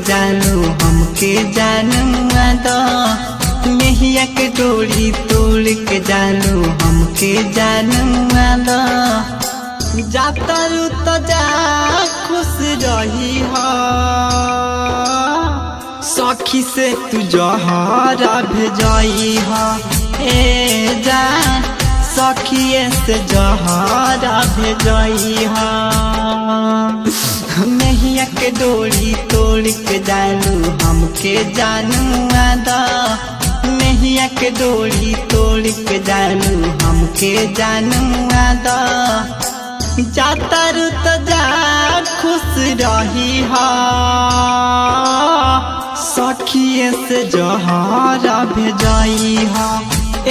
जानू हमके जानवा दो मेहिया के डोरी तोड़ के जानू हमके जानवा दो जाता रू तो जा खुश रही हो सखी से तू जहरा भेजाई हो ए जान सखिए से जहरा भेजाई हो मेहिया के डोरी तोड़ के जानू हमके जानवा दो मेहिया के डोरी तोड़ के जानू हमके जानवा दो जाता रू तो जा खुश रही हो सखिए से जहरा भेजाई हो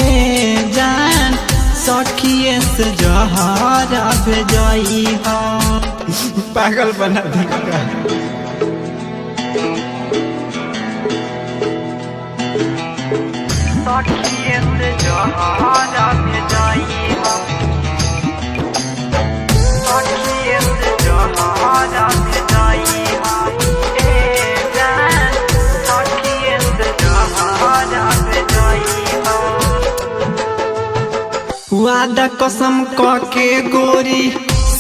ए जान सखिए से जहरा भेजाई हो पागल बना देगा सखिए से जहरा भेजाई हो सखिए से जहरा भेजाई हो ए जान सखिए से जहरा भेजाई हो वादा कसम कके गोरी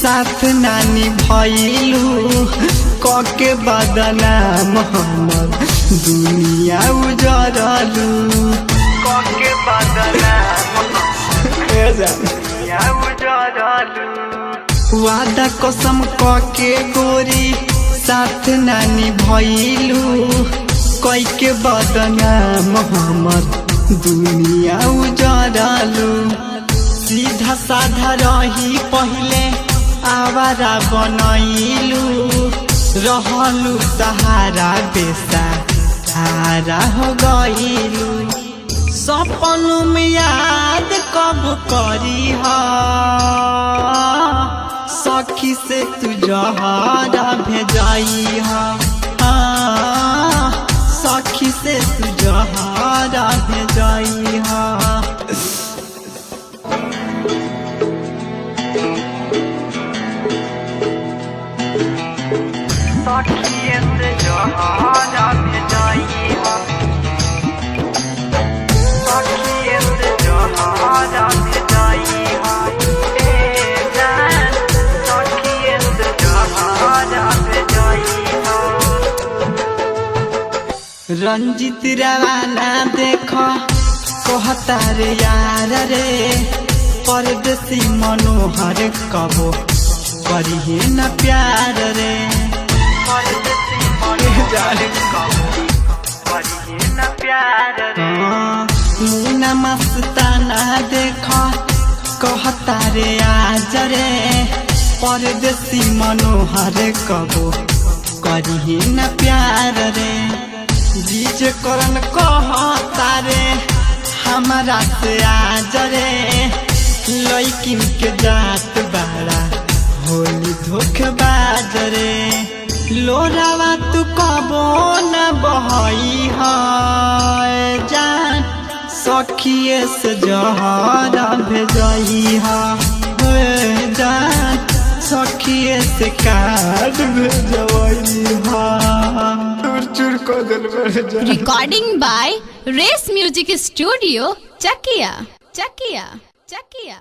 साथ नानी भइलू कके बदनाम हमर दुनिया उजरलू कके बदनाम दुनिया उजरलू वादा कसम कके गोरी साथ नानी भइलू कके बदनाम हमर दुनिया उजरलू सीधा साधा रही पहले आवारा बनैलू रहलू सहारा बेसहारा हो गईलू सपन में याद कब करी हो सखी से तू जहरा भेजाई हो सखी से तू जहरा भेजाई हो सखिए से जहरा भेजाई हो सखिए से जहरा भेजाई हो ए जान सखिए से जहरा भेजाई हो रंजित रवाना देखो कहता रे यार रे परदेसी मनोहर कबो करिए न प्यार रे मुना मस्ताना देखो कहता रे आज रे परदेसी मनोहर कबो करिए न प्यार रे बीच करन कहता रे हमारा से आज रे लइकिन के जात बाड़ा होली धोखेबाज रे लोरावा तू कबो न बहई हो जान सखिए से जहरा भेजाई हो जान सखिए से कार्ड भेजवाई हो चूर को दिल में recording by Race Music Studio Chakia Chakia Chakiya.